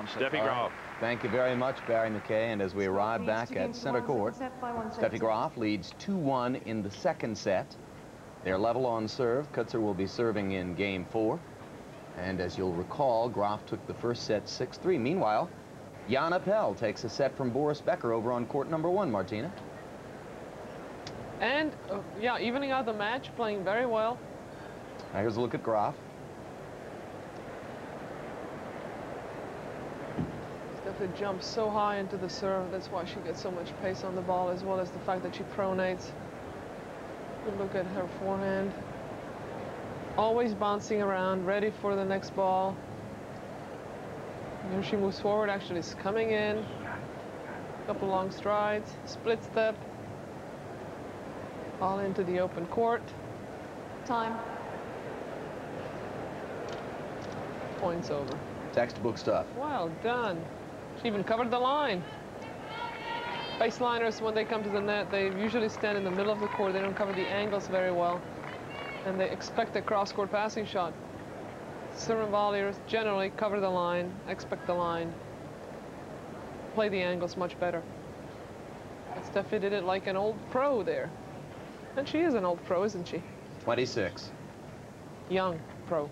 Steffi Graf. Thank you very much, Barry McKay. And as we arrive back at center court, Steffi Graf leads 2-1 in the second set. They're level on serve. Coetzer will be serving in game 4. And as you'll recall, Graf took the first set 6-3. Meanwhile, Jan Appel takes a set from Boris Becker over on court number 1, Martina. And, yeah, evening out the match, playing very well. Now here's a look at Graf. Steffi jumps so high into the serve. That's why she gets so much pace on the ball, as well as the fact that she pronates. Good look at her forehand. Always bouncing around, ready for the next ball. Here she moves forward, actually is coming in. Couple long strides, split step. All into the open court. Time. Points over. Textbook stuff. Well done. She even covered the line. Baseliners, when they come to the net, they usually stand in the middle of the court. They don't cover the angles very well. And they expect a cross-court passing shot. Serve volleyers generally cover the line, expect the line, play the angles much better. But Steffi did it like an old pro there. And she is an old pro, isn't she? 26. Young pro.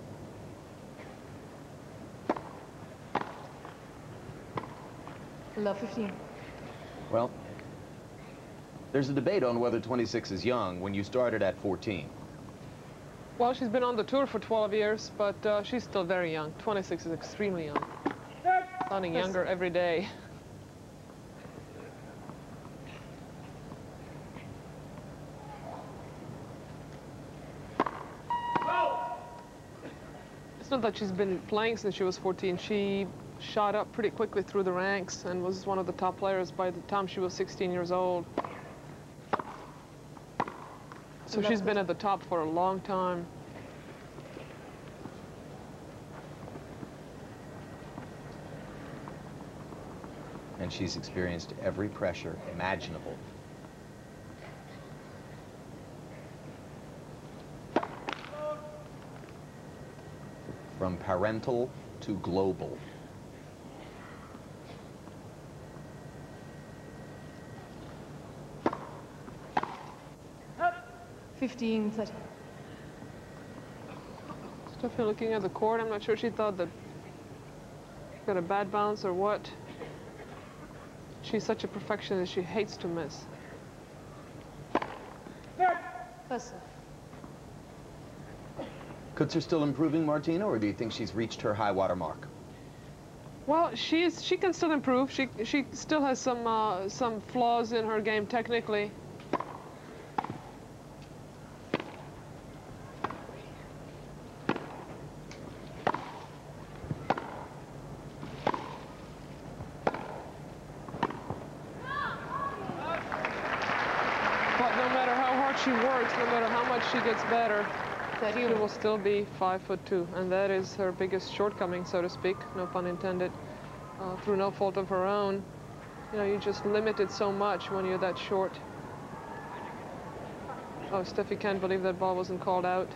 Love 15. Well, there's a debate on whether 26 is young when you started at 14. Well, she's been on the tour for 12 years, but she's still very young. 26 is extremely young. Sounding younger every day. It's not that she's been playing since she was 14. She shot up pretty quickly through the ranks and was one of the top players by the time she was 16 years old. So she's been at the top for a long time. And she's experienced every pressure imaginable. From parental to global. Up. 15-30. Steffi looking at the court. I'm not sure she thought that she got a bad bounce or what. She's such a perfectionist, she hates to miss. Coetzer. Coetzer still improving, Martina, or do you think she's reached her high water mark? Well, she can still improve. She still has some flaws in her game technically. She works, no matter how much she gets better, she will still be 5'2", and that is her biggest shortcoming, so to speak, no pun intended, through no fault of her own. You know, you're just limited so much when you're that short. Oh, Steffi can't believe that ball wasn't called out.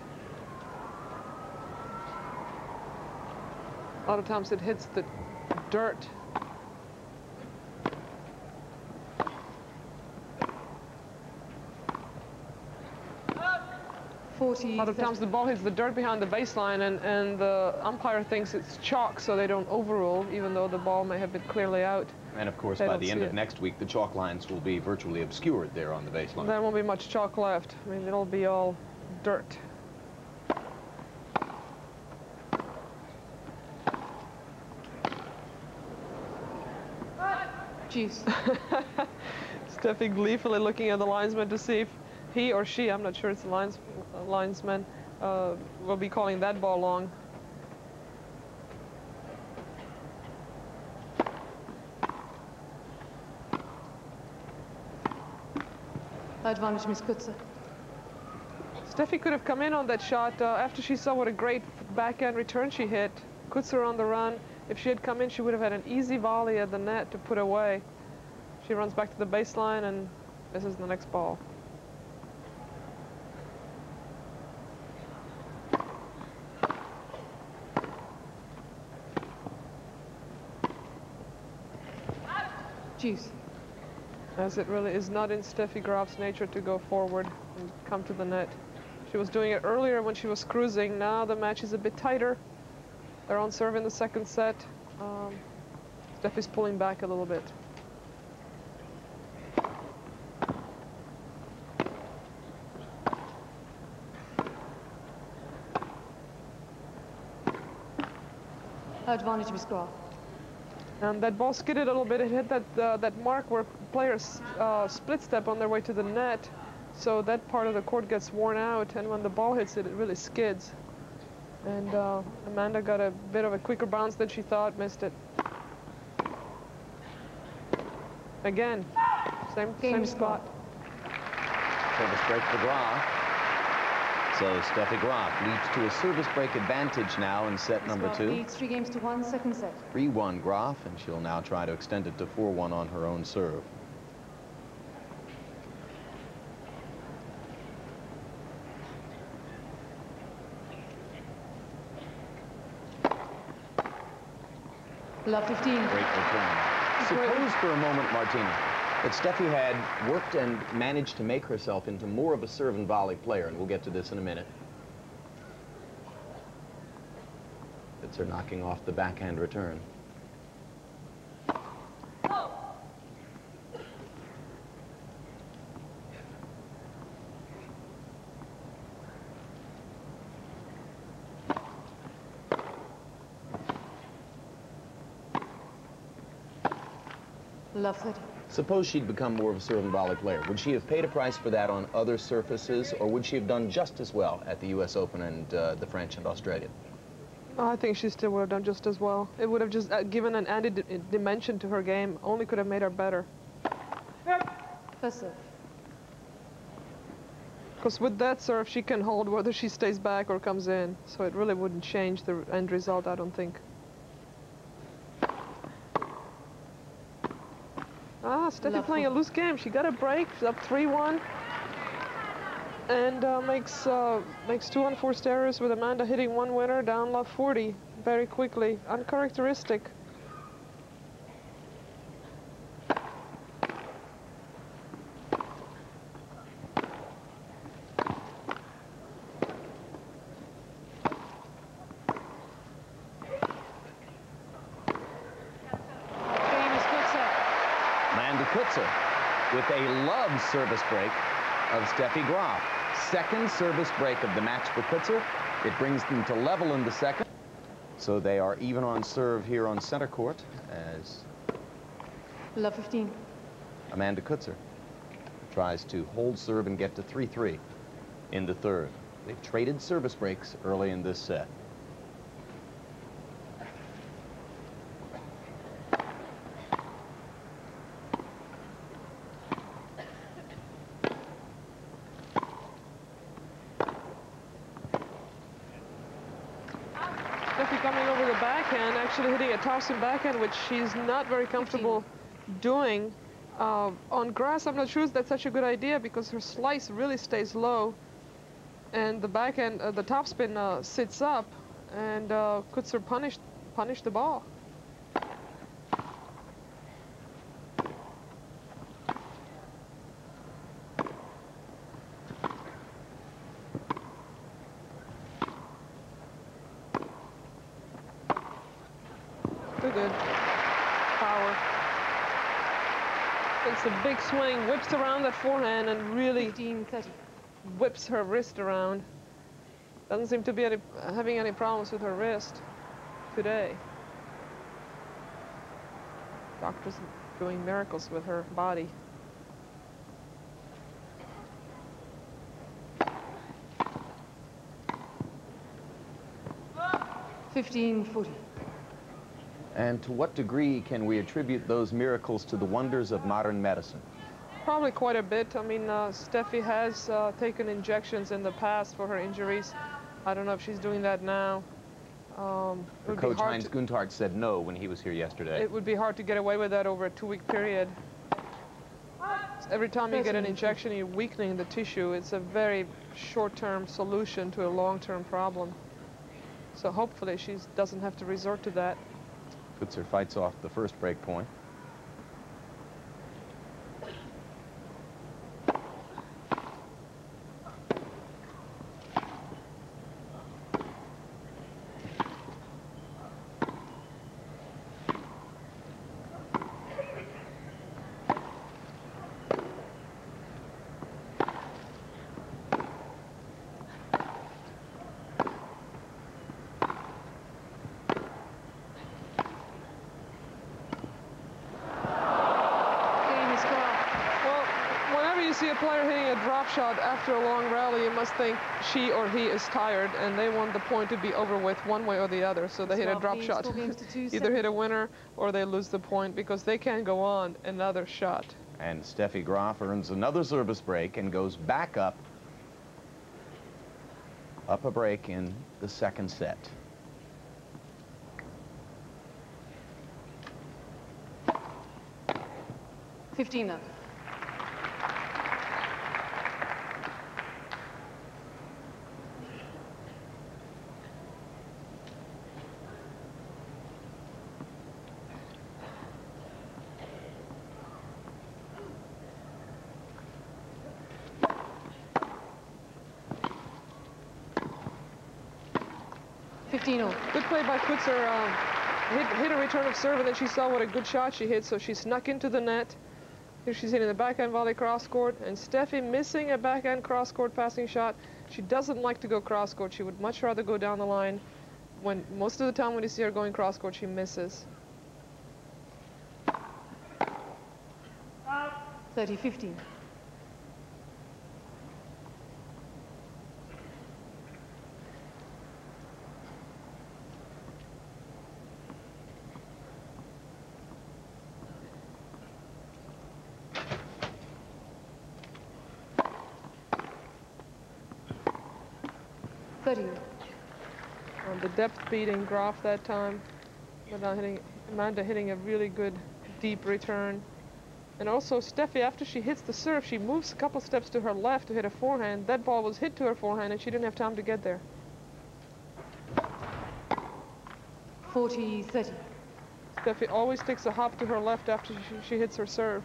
A lot of times it hits the dirt. 40. A lot of times the ball hits the dirt behind the baseline, and the umpire thinks it's chalk, so they don't overrule, even though the ball may have been clearly out. And of course, by the end of next week, the chalk lines will be virtually obscured there on the baseline. There won't be much chalk left. I mean, it'll be all dirt. Juice. Steffi gleefully looking at the linesman to see if he or she, I'm not sure it's the linesman, will be calling that ball long. Advantage, Miss Coetzer. Steffi could have come in on that shot after she saw what a great backhand return she hit. Coetzer on the run. If she had come in, she would have had an easy volley at the net to put away. She runs back to the baseline, and this is the next ball. Juice. As it really is not in Steffi Graf's nature to go forward and come to the net. She was doing it earlier when she was cruising. Now the match is a bit tighter. They're on serve in the second set. Steffi's pulling back a little bit. Advantage, Miss Graf. And that ball skidded a little bit. It hit that mark where players split step on their way to the net. So that part of the court gets worn out, and when the ball hits it, it really skids. And Amanda got a bit of a quicker bounce than she thought, missed it. Again, same spot. Service break for Graf. So Steffi Graf leads to a service break advantage now in set number 2. Leads 3-1, second set. 3-1 Graf, and she'll now try to extend it to 4-1 on her own serve. Love 15. Great return. Suppose for a moment, Martina, that Steffi had worked and managed to make herself into more of a serve and volley player, and we'll get to this in a minute. It's her knocking off the backhand return. Love 30. Suppose she'd become more of a serve and volley player. Would she have paid a price for that on other surfaces, or would she have done just as well at the U.S. Open and the French and Australian? I think she still would have done just as well. It would have just given an added dimension to her game. Only could have made her better. First serve. Because with that serve, she can hold whether she stays back or comes in. So it really wouldn't change the end result, I don't think. Steffi playing a loose game. She got a break. She's up 3-1. And makes 2 unforced errors with Amanda hitting one winner, down love 40 very quickly. Uncharacteristic. Coetzer with a love service break of Steffi Graf. Second service break of the match for Coetzer. It brings them to level in the second. So they are even on serve here on center court as Love 15. Amanda Coetzer tries to hold serve and get to 3-3 in the third. They've traded service breaks early in this set. Coming over the backhand, actually hitting a topspin backhand, which she's not very comfortable doing. On grass, I'm not sure that's such a good idea because her slice really stays low, and the backhand, the topspin sits up, and Coetzer punished the ball. Good power. Takes a big swing, whips around that forehand, and really 15-30. whips her wrist around. Doesn't seem to be having any problems with her wrist today. Doctor's doing miracles with her body. $15.40. And to what degree can we attribute those miracles to the wonders of modern medicine? Probably quite a bit. I mean, Steffi has taken injections in the past for her injuries. I don't know if she's doing that now. Coach Heinz Gunthardt said no when he was here yesterday. It would be hard to get away with that over a 2-week period. Every time you get an injection, you're weakening the tissue. It's a very short-term solution to a long-term problem. So hopefully she doesn't have to resort to that. Coetzer fights off the first break point. see a player hitting a drop shot after a long rally, you must think she or he is tired, and they want the point to be over with one way or the other, so they hit a drop shot. Either hit a winner or they lose the point because they can't go on another shot. And Steffi Graf earns another service break and goes back up a break in the second set. Fifteen up. Good play by Coetzer. Hit a return of serve, and then she saw what a good shot she hit, so she snuck into the net. Here she's hitting the backhand volley cross court, and Steffi missing a backhand cross court passing shot. She doesn't like to go cross court. She would much rather go down the line. When most of the time when you see her going cross court, she misses. 30-15. The depth beating Graf that time, but Amanda hitting a really good deep return. And also Steffi, after she hits the serve, she moves a couple steps to her left to hit a forehand. That ball was hit to her forehand and she didn't have time to get there. 40-30. Steffi always takes a hop to her left after she hits her serve.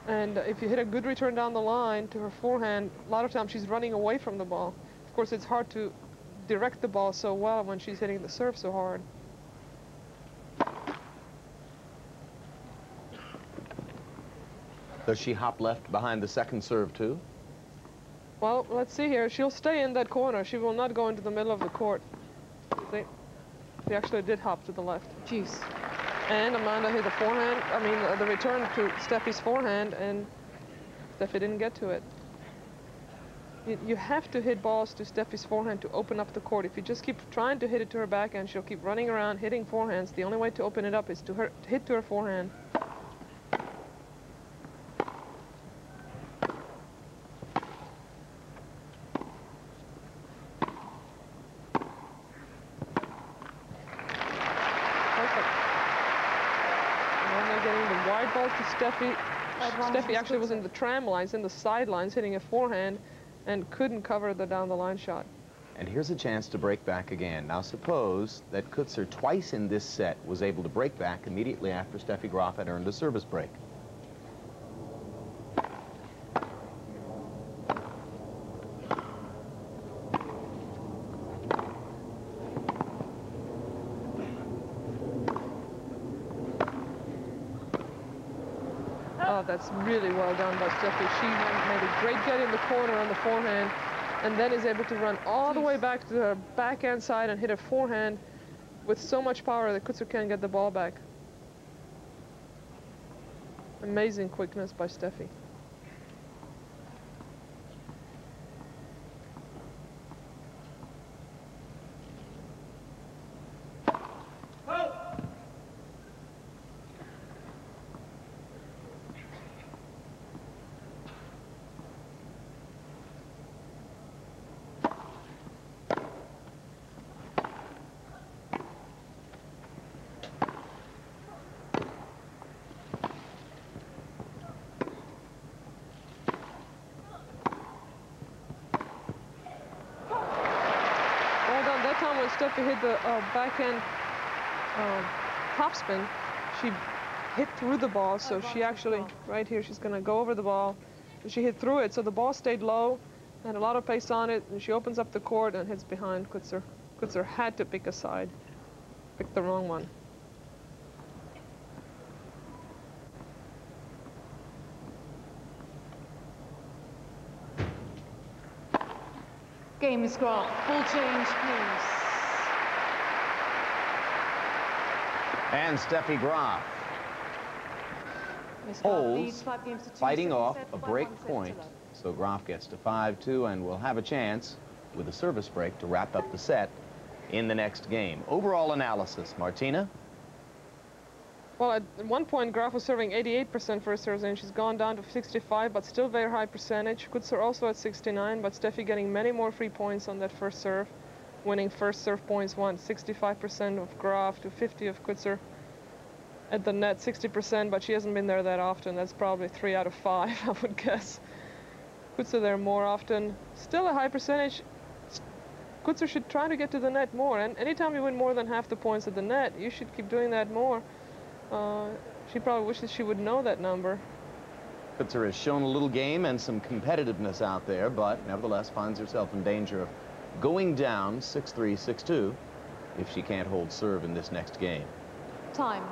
And if you hit a good return down the line to her forehand, a lot of times she's running away from the ball. Of course, it's hard to direct the ball so well when she's hitting the serve so hard. Does she hop left behind the second serve too? Well, let's see here. She'll stay in that corner. She will not go into the middle of the court. She actually did hop to the left. Juice. And Amanda hit the forehand, the return to Steffi's forehand, and Steffi didn't get to it. You have to hit balls to Steffi's forehand to open up the court. If you just keep trying to hit it to her backhand, she'll keep running around hitting forehands. The only way to open it up is to hit to her forehand. Perfect. And then they're getting the wide ball to Steffi. Steffi actually was in the tram lines, in the sidelines, hitting a forehand, and couldn't cover the down-the-line shot. And here's a chance to break back again. Now suppose that Coetzer twice in this set was able to break back immediately after Steffi Graf had earned a service break. Oh, that's really well done by Steffi. She made a great get in the corner on the forehand, and then is able to run all the way back to her backhand side and hit a forehand with so much power that Coetzer can't get the ball back. Amazing quickness by Steffi. When Steffi hit the backhand topspin, she hit through the ball, so she actually, right here, she's going to go over the ball. And she hit through it, so the ball stayed low, and a lot of pace on it, and she opens up the court and hits behind Coetzer. Coetzer had to pick a side, picked the wrong one. Game is Graf. Full change, please. And Steffi Graf Miss Graf leads holds, 5 games to 2, fighting second off set a by break 1 set point. to love. So Graf gets to 5-2 and will have a chance with a service break to wrap up the set in the next game. Overall analysis, Martina? Well, at one point, Graf was serving 88% first serves, and she's gone down to 65, but still very high percentage. Coetzer also at 69, but Steffi getting many more free points on that first serve. Winning first serve points, 65% of Graf to 50 of Coetzer. At the net, 60%, but she hasn't been there that often. That's probably 3 out of 5, I would guess. Coetzer there more often. Still a high percentage. Coetzer should try to get to the net more, and anytime you win more than half the points at the net, you should keep doing that more. She probably wishes she would know that number. Coetzer has shown a little game and some competitiveness out there, but nevertheless finds herself in danger of going down 6-3, 6-2 if she can't hold serve in this next game. Time.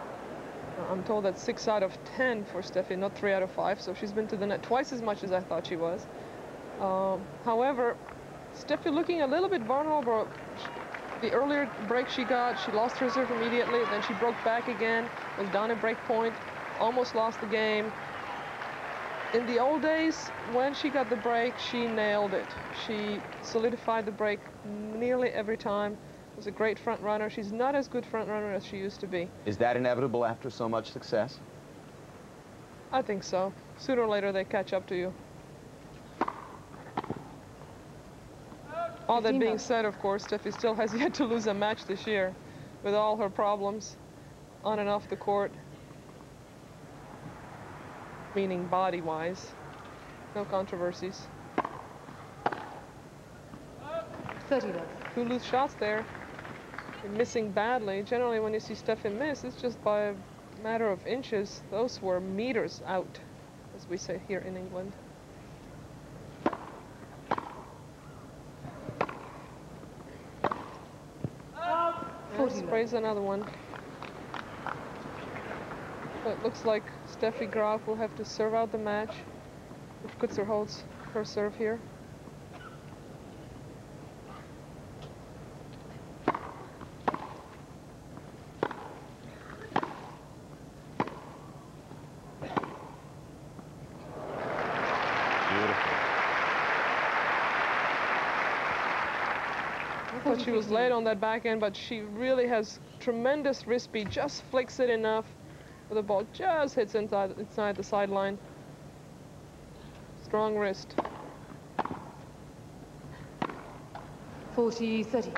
I'm told that's 6 out of 10 for Steffi, not 3 out of 5, so she's been to the net twice as much as I thought she was. However, Steffi looking a little bit vulnerable. The earlier break she got, she lost her serve immediately, then she broke back again, was down at break point, almost lost the game. In the old days, when she got the break, she nailed it. She solidified the break nearly every time. Was a great front runner. She's not as good front runner as she used to be. Is that inevitable after so much success? I think so. Sooner or later, they catch up to you. All that being said, of course, Steffi still has yet to lose a match this year with all her problems on and off the court, meaning body-wise. No controversies. 30 love. 2 loose shots there. And missing badly. Generally, when you see Steffi miss, it's just by a matter of inches. Those were meters out, as we say here in England. Sprays another one. So it looks like Steffi Graf will have to serve out the match if Coetzer holds her serve here. I thought she was late on that backhand, but she really has tremendous wrist speed. Just flicks it enough, where the ball just hits inside the sideline. Strong wrist. 40-30.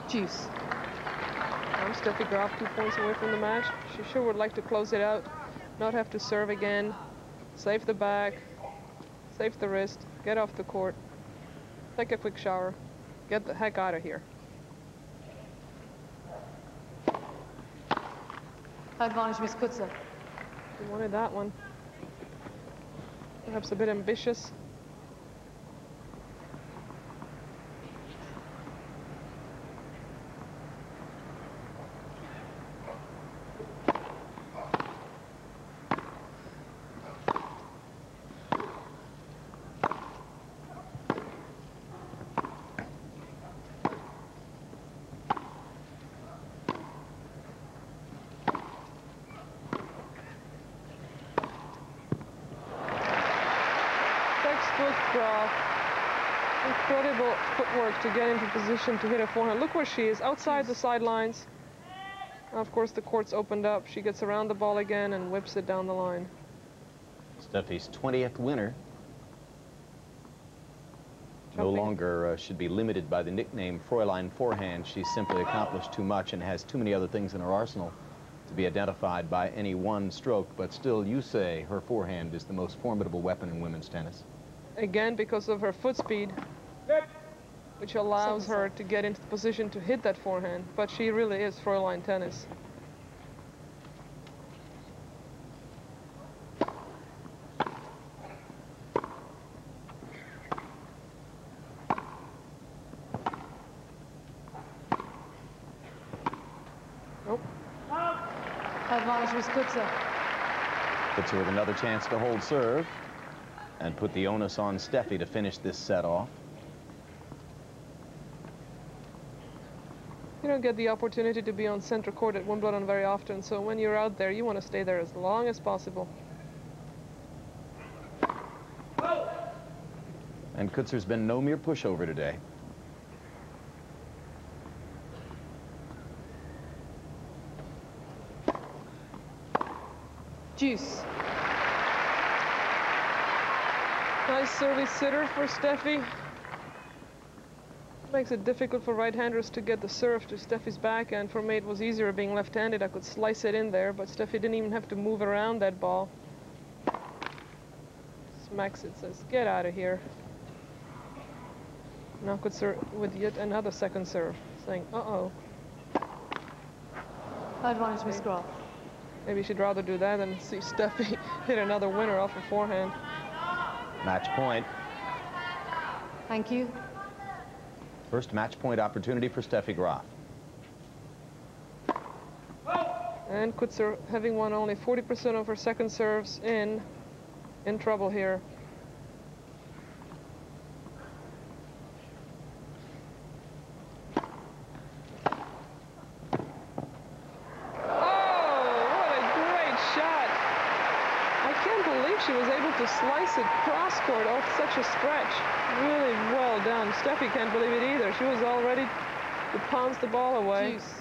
Juice. Now Steffi Graf 2 points away from the match. She sure would like to close it out, not have to serve again, save the back, save the wrist, get off the court, take a quick shower, get the heck out of here. Advantage, Miss Coetzer. She wanted that one. Perhaps a bit ambitious. Graf. Incredible footwork to get into position to hit a forehand. Look where she is, outside the sidelines. Now, of course, the court's opened up. She gets around the ball again and whips it down the line. Steffi's 20th winner. No longer should be limited by the nickname Fräulein Forehand. She's simply accomplished too much and has too many other things in her arsenal to be identified by any one stroke. But still, you say her forehand is the most formidable weapon in women's tennis. Again, because of her foot speed, which allows her to get into the position to hit that forehand. But she really is Fräulein tennis. Advantage Miss Coetzer. Coetzer with another chance to hold serve and put the onus on Steffi to finish this set off. You don't get the opportunity to be on center court at Wimbledon very often, so when you're out there, you want to stay there as long as possible. And Coetzer's been no mere pushover today. Deuce. Nice service sitter for Steffi. Makes it difficult for right-handers to get the serve to Steffi's backhand. For me, it was easier being left-handed. I could slice it in there, but Steffi didn't even have to move around that ball. Smacks it, says, get out of here. Now Coetzer with yet another second serve, saying, uh-oh. Advantage Miss Graf. Maybe she'd rather do that than see Steffi hit another winner off a forehand. Match point. Thank you. First match point opportunity for Steffi Graf. And Coetzer, having won only 40% of her second serves, in trouble here. She was able to slice it cross-court off such a stretch. Really well done. Steffi can't believe it either. She was all ready to pounce the ball away. Deuce.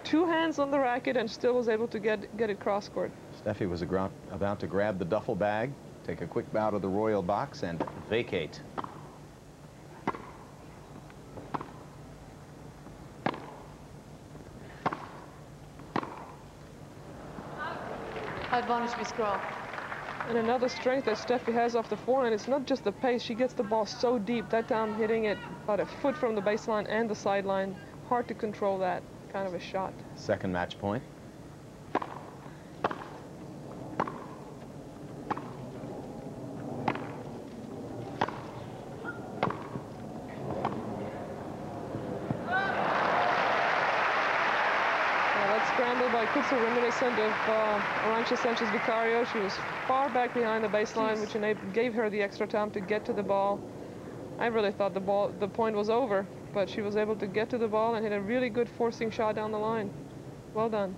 Two hands on the racket and still was able to get it cross-court. Steffi was about to grab the duffel bag, take a quick bow to the royal box, and vacate. Advantage Miss Graf. And another strength that Steffi has off the forehand, it's not just the pace. She gets the ball so deep. That time hitting it about a foot from the baseline and the sideline. Hard to control that kind of a shot. Second match point. Scramble by Coetzer, reminiscent of Arantxa Sanchez Vicario. She was far back behind the baseline, which gave her the extra time to get to the ball. I really thought the point was over, but she was able to get to the ball and hit a really good forcing shot down the line. Well done.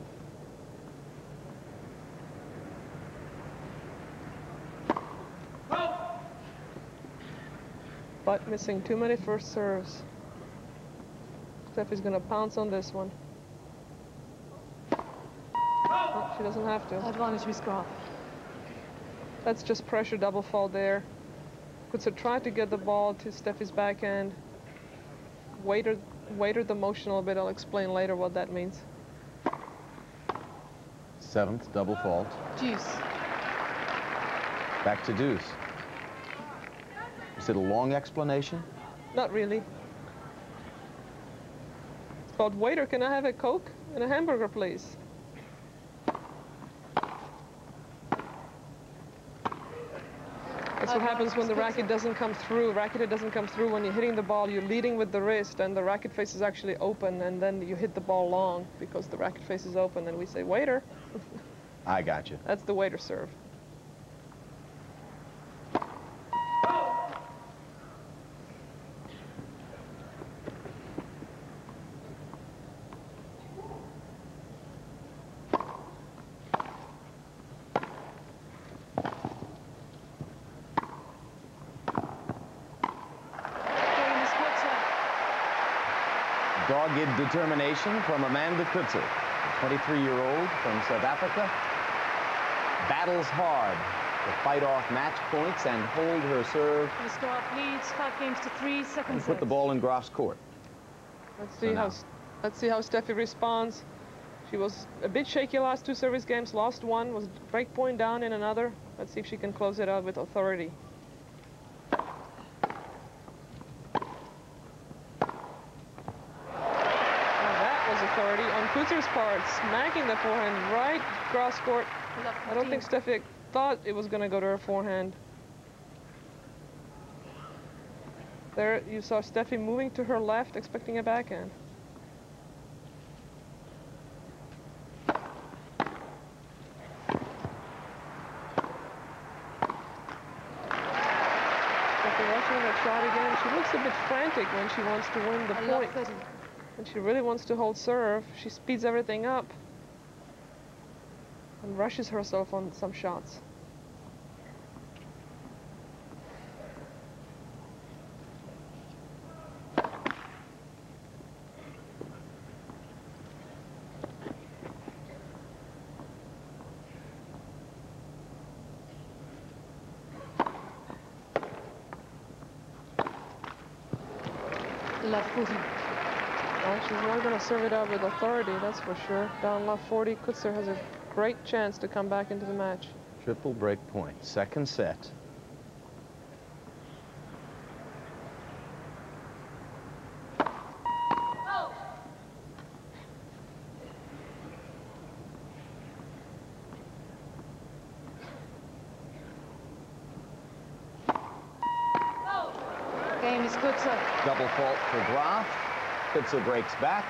But missing too many first serves. Steffi's going to pounce on this one. Oh, she doesn't have to. Advantage Miss Graf. That's just pressure double fault there. Coetzer tried to get the ball to Steffi's backhand. Waited the motion a little bit. I'll explain later what that means. Seventh double fault. Deuce. Back to deuce. Is it a long explanation? Not really. It's called, waiter, can I have a Coke and a hamburger, please? That's what happens when the racket doesn't come through. Racket doesn't come through when you're hitting the ball. You're leading with the wrist, and the racket face is actually open, and then you hit the ball long because the racket face is open, and we say, waiter. I got you. That's the waiter serve. Dogged determination from Amanda Coetzer, a 23-year-old from South Africa. Battles hard to fight off match points and hold her serve. Miss Graf leads 5-3, second And set. put the ball in Graf's court. Let's see how Steffi responds. She was a bit shaky last two service games, lost one, was break point down in another. Let's see if she can close it out with authority. Authority on Coetzer's part, smacking the forehand right cross court. I don't think Steffi thought it was going to go to her forehand. There you saw Steffi moving to her left, expecting a backhand. frantic when she wants to win the point. When she really wants to hold serve, she speeds everything up and rushes herself on some shots. Love 40. Well, she's not going to serve it out with authority, that's for sure. Down love 40, Coetzer has a great chance to come back into the match. Triple break point, second set. Game is Coetzer. Double fault for Graf. Coetzer breaks back.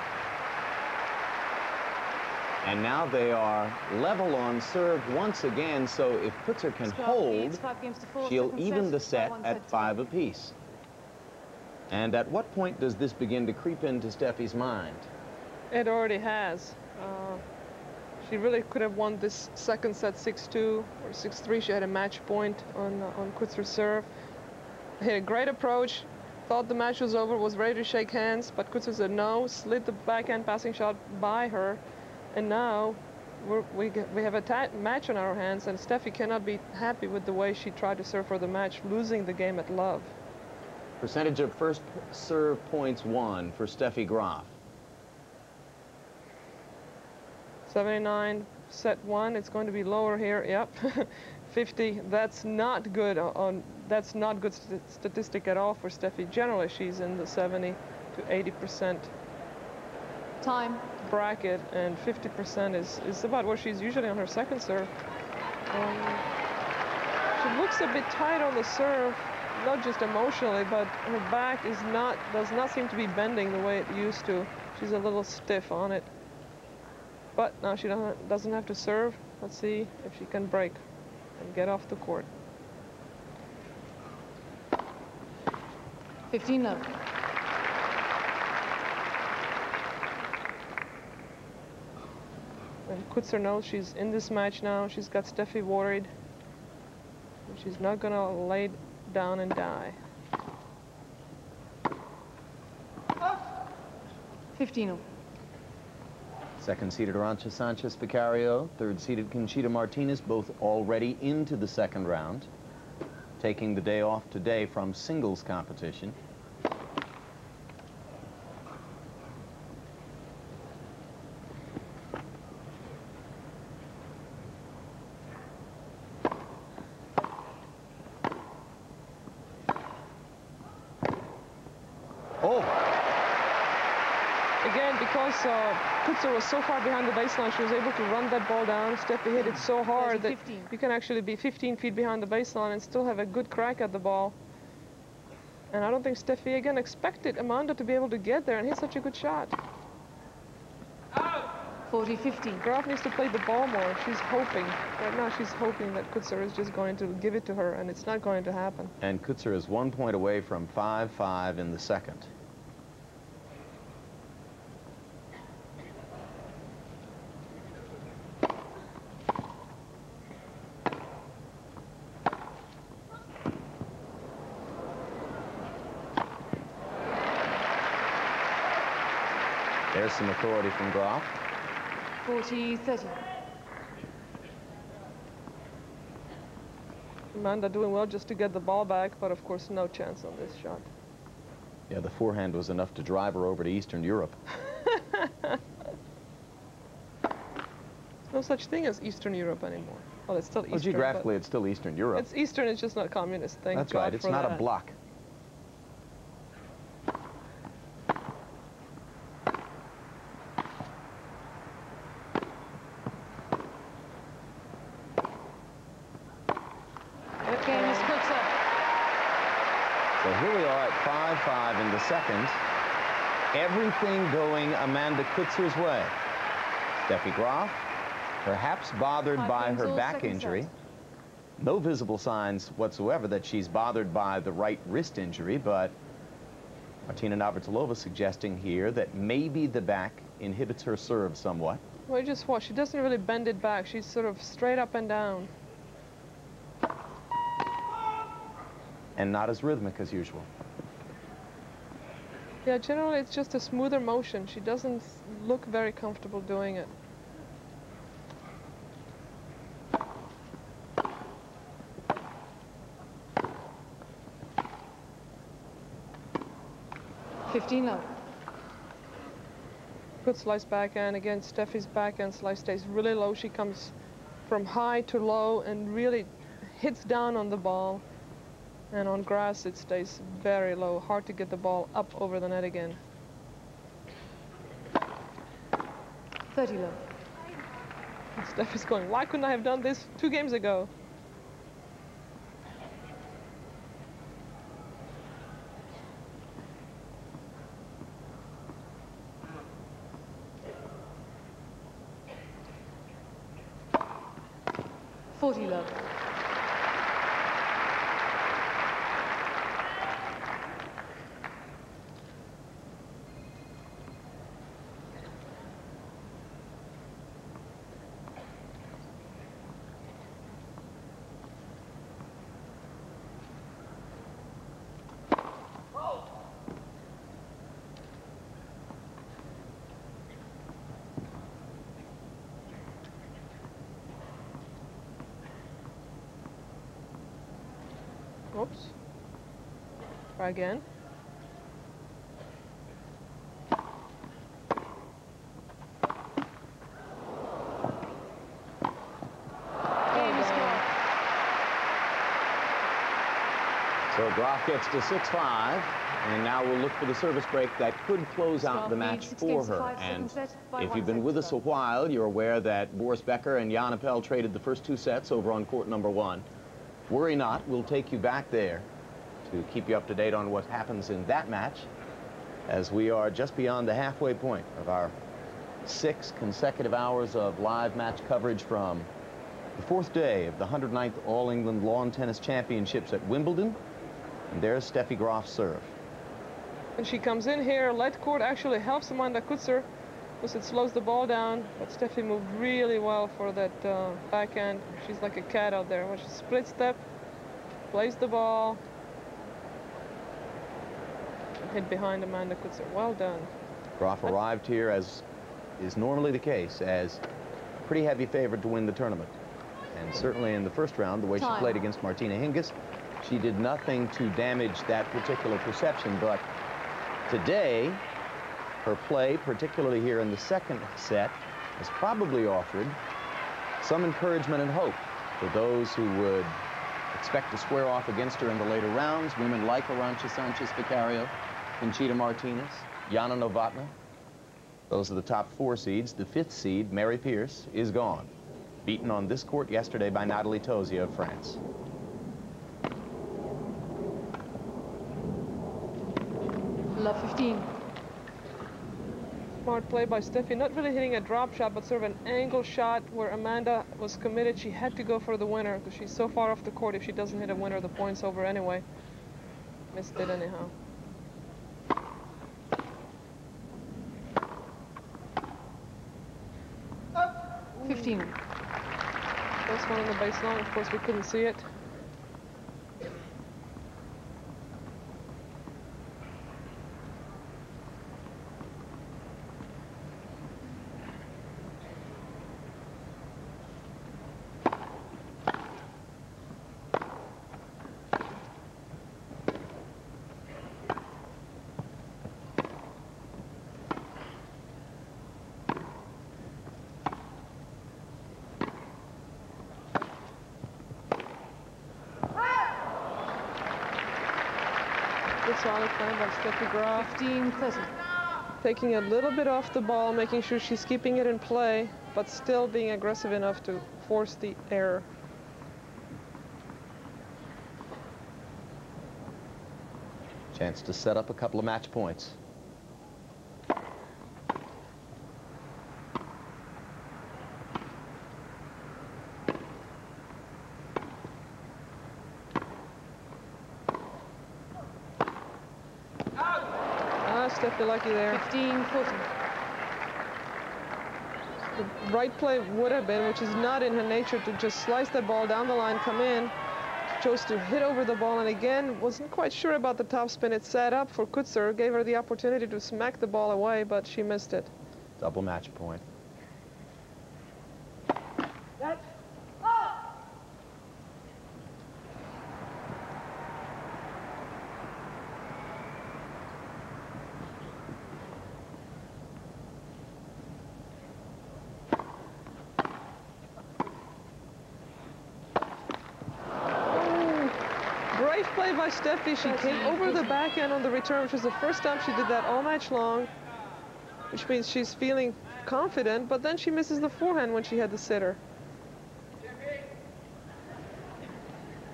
And now they are level on serve once again, so if Coetzer can hold, she'll even the set at 5 apiece. And at what point does this begin to creep into Steffi's mind? It already has. She really could have won this second set 6-2 or 6-3. She had a match point on Coetzer's serve. Hit a great approach, thought the match was over, was ready to shake hands, but Coetzer said no, slid the backhand passing shot by her, and now we have a match on our hands, and Steffi cannot be happy with the way she tried to serve for the match, losing the game at love. Percentage of first serve points won for Steffi Graf. 79, set 1, it's going to be lower here, yep. 50, that's not good that's not good statistic at all for Steffi. Generally, she's in the 70 to 80% Time. bracket, and 50% is about where she's usually on her second serve. She looks a bit tight on the serve, not just emotionally, but her back does not seem to be bending the way it used to. She's a little stiff on it. But now she doesn't have to serve. Let's see if she can break and get off the court. 15 love. And Coetzer knows she's in this match now. She's got Steffi worried. She's not going to lay down and die. 15. Second-seeded Arantxa Sanchez-Vicario, third-seeded Conchita Martinez, both already into the second round, taking the day off today from singles competition. Again, because Coetzer was so far behind the baseline, she was able to run that ball down. Steffi hit it so hard that you can actually be 15 feet behind the baseline and still have a good crack at the ball. And I don't think Steffi, again, expected Amanda to be able to get there and hit such a good shot. 40-15. Graf needs to play the ball more. She's hoping. Right now, she's hoping that Coetzer is just going to give it to her, and it's not going to happen. And Coetzer is 1 point away from 5-5 in the second. There's some authority from Graf. 40-30. Amanda doing well just to get the ball back, but of course no chance on this shot. Yeah, the forehand was enough to drive her over to Eastern Europe. There's no such thing as Eastern Europe anymore. Well, it's still Eastern. Well, geographically, it's still Eastern Europe. It's Eastern, it's just not communist. Thank That's God right, it's for not that. a bloc. So here we are at 5-5 in the second. Everything going Amanda Coetzer's way. Steffi Graf, perhaps bothered by her back injury. No visible signs whatsoever that she's bothered by the right wrist injury, but Martina Navratilova suggesting here that maybe the back inhibits her serve somewhat. Well, just watch. She doesn't really bend it back. She's sort of straight up and down. And not as rhythmic as usual. Yeah, generally it's just a smoother motion. She doesn't look very comfortable doing it. Low. Good slice backhand. Again, Steffi's backhand slice stays really low. She comes from high to low and really hits down on the ball. And on grass, it stays very low. Hard to get the ball up over the net again. 30 low. And Steffi's going, why couldn't I have done this 2 games ago? Low. Oops. Try again. So Graf gets to 6-5, and now we'll look for the service break that could close out the match for her. And if you've been with us a while, you're aware that Boris Becker and Jan Appel traded the first 2 sets over on court number 1. Worry not, we'll take you back there to keep you up to date on what happens in that match, as we are just beyond the halfway point of our 6 consecutive hours of live match coverage from the 4th day of the 109th All-England Lawn Tennis Championships at Wimbledon. And there's Steffi Graf's serve. And she comes in here. Lead court actually helps Amanda Coetzer because it slows the ball down. But Steffi moved really well for that backhand. She's like a cat out there. When she split step, plays the ball, and hit behind Amanda Coetzer. Well done. Graf arrived here, as is normally the case, as a pretty heavy favorite to win the tournament. And certainly in the first round, the way she played against Martina Hingis, she did nothing to damage that particular perception. But today, her play, particularly here in the second set, has probably offered some encouragement and hope for those who would expect to square off against her in the later rounds. Women like Arantxa Sanchez-Vicario, Conchita Martinez, Jana Novotná. Those are the top 4 seeds. The 5th seed, Mary Pierce, is gone. Beaten on this court yesterday by Nathalie Tauziat of France. Love 15. Smart play by Steffi, not really hitting a drop shot, but sort of an angle shot where Amanda was committed. She had to go for the winner because she's so far off the court. If she doesn't hit a winner, the point's over anyway. Missed it anyhow. First one on the baseline. Of course, we couldn't see it. Good solid play by Steffi Graf. 15-30. Taking a little bit off the ball, making sure she's keeping it in play, but still being aggressive enough to force the error. Chance to set up a couple of match points. might be lucky there. 15, 40. The right play would have been, which is not in her nature, to just slice that ball down the line, come in. She chose to hit over the ball, and again, wasn't quite sure about the topspin. It set up for Coetzer, gave her the opportunity to smack the ball away, but she missed it. Double match point. Great play by Steffi. She came over the backhand on the return, which was the first time she did that all match long, which means she's feeling confident, but then she misses the forehand when she had the sitter.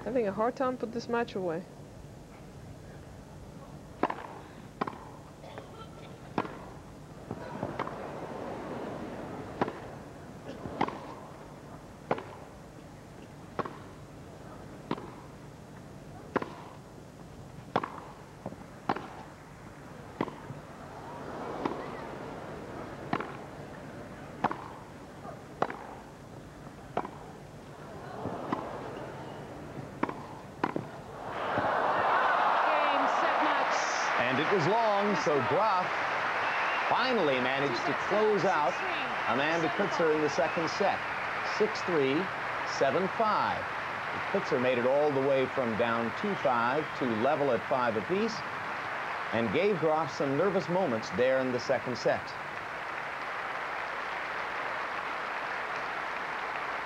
Having a hard time put this match away. And it was long, so Graf finally managed to close out Amanda Coetzer in the second set. 6-3, 7-5. Coetzer made it all the way from down 2-5 to level at 5 apiece and gave Graf some nervous moments there in the second set.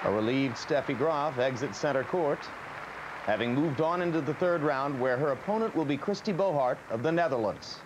A relieved Steffi Graf exits center court, having moved on into the third round, where her opponent will be Christy Bohart of the Netherlands.